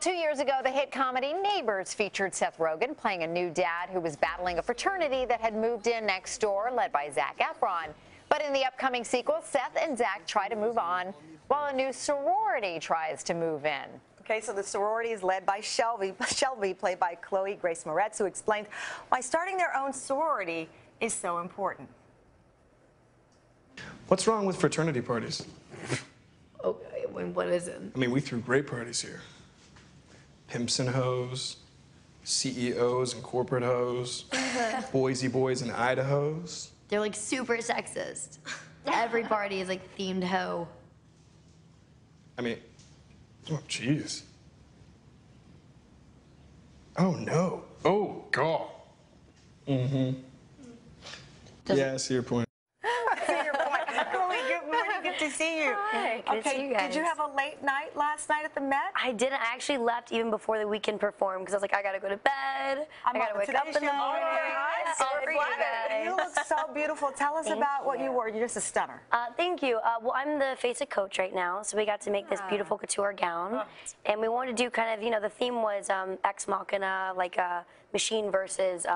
2 years ago, the hit comedy Neighbors featured Seth Rogen playing a new dad who was battling a fraternity that had moved in next door, led by Zac Efron. But in the upcoming sequel, Seth and Zac try to move on, while a new sorority tries to move in. Okay, so the sorority is led by Shelby, played by Chloe Grace Moretz, who explains why starting their own sorority is so important. What's wrong with fraternity parties? Okay, what is it? I mean, we threw great parties here. Pimps and hoes, CEOs and corporate hoes, Boise boys and Idahos. They're like super sexist. Every party is like themed hoe. I mean, oh, jeez. Oh, no. Oh, God. Mm-hmm. Yeah, I see your point. Good to see you. Hi, good to see you guys. Did you have a late night last night at the Met? I didn't. I actually left even before the weekend performed because I was like, I gotta go to bed. I gotta wake up in the morning. You look so beautiful. Tell us about what you wore. You're just a stunner. Thank you. Well, I'm the face of Coach right now, so we got to make this beautiful couture gown, and we wanted to do kind of, you know, the theme was Ex Machina, like a machine versus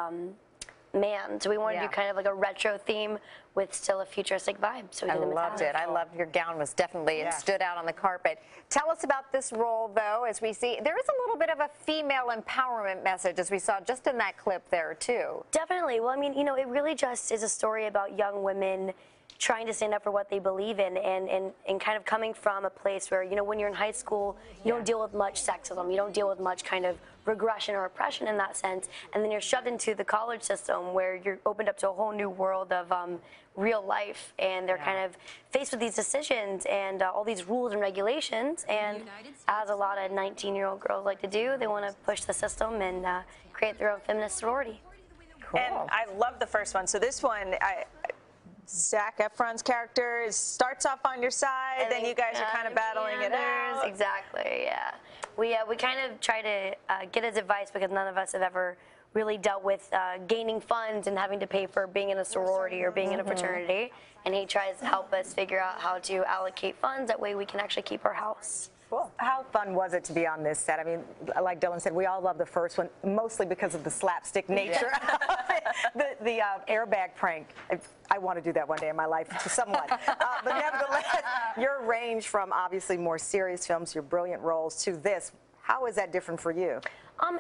man. So we wanted to do kind of like a retro theme with still a futuristic vibe. So we did I loved it. I loved your gown. Was definitely it stood out on the carpet. Tell us about this role, though, as we see there is a little bit of a female empowerment message, as we saw just in that clip there too. Definitely. Well, I mean, you know, it really just is a story about young women trying to stand up for what they believe in, and kind of coming from a place where, you know, when you're in high school, you don't deal with much sexism, you don't deal with much kind of regression or oppression in that sense, and then you're shoved into the college system where you're opened up to a whole new world of real life, and they're kind of faced with these decisions and all these rules and regulations, and as a lot of 19-year-old girls like to do, they want to push the system and create their own feminist sorority. Cool. And I love the first one. So this one, Zac Efron's character starts off on your side, and then you guys are kind of battling it out. Exactly, yeah. We kind of try to get his advice because none of us have ever really dealt with gaining funds and having to pay for being in a sorority or being in a fraternity. And he tries to help us figure out how to allocate funds. That way we can actually keep our house. Cool. How fun was it to be on this set? I mean, like Dylan said, we all love the first one, mostly because of the slapstick nature. the airbag prank. I want to do that one day in my life to someone. But nevertheless, your range from obviously more serious films, your brilliant roles, to this. How is that different for you?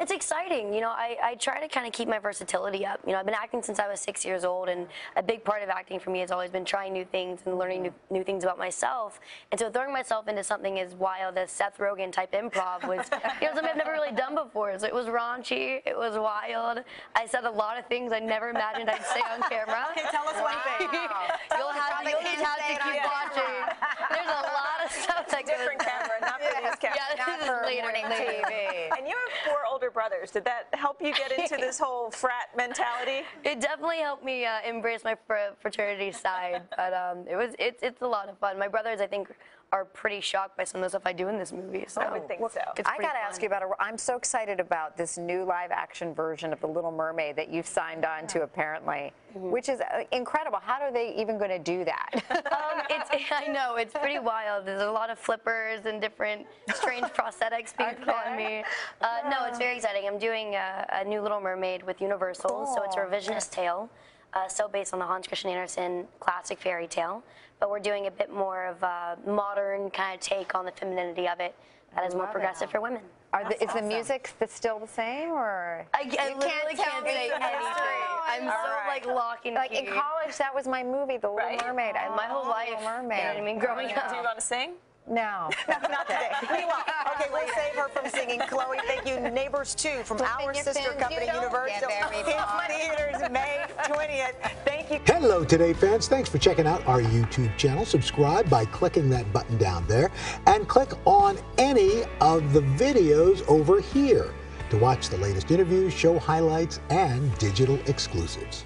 It's exciting. You know, I try to kind of keep my versatility up. You know, I've been acting since I was 6 years old, and a big part of acting for me has always been trying new things and learning new things about myself. And so throwing myself into something as wild as Seth Rogen type improv was, you know, something I've never really done before. So it was raunchy, it was wild. I said a lot of things I never imagined I'd say on camera. Okay, tell us one thing. You'll just have to keep watching. There's a lot of stuff that goes. Different camera, not for these cameras. Yeah, this is later TV. And you have 4 older brothers. Did that help you get into this whole frat mentality? It definitely helped me embrace my fraternity side, but it's a lot of fun. My brothers, I think, are pretty shocked by some of the stuff I do in this movie. So I would think so. I got to ask you about it. I'm so excited about this new live-action version of The Little Mermaid that you've signed on to, apparently, which is incredible. How are they even going to do that? I know, it's pretty wild. There's a lot of flippers and different strange prosthetics being put on me. No, it's very exciting. I'm doing a new Little Mermaid with Universal, so it's a revisionist tale. So based on the Hans Christian Andersen classic fairy tale, but we're doing a bit more of a modern kind of take on the femininity of it that is more progressive for women. Is the music still the same, or I literally can't say anything. I'm so like lock and key. In college, that was my movie, The Little Mermaid. My whole life. Little Mermaid. You know what I mean, growing up. Do you want to sing? No. Not today. We will. Okay, we'll save her from singing. Chloe, thank you. Neighbors 2 from our sister company, Universal. In theaters May 20th. Thank you. Hello, Today fans. Thanks for checking out our YouTube channel. Subscribe by clicking that button down there, and click on any of the videos over here to watch the latest interviews, show highlights, and digital exclusives.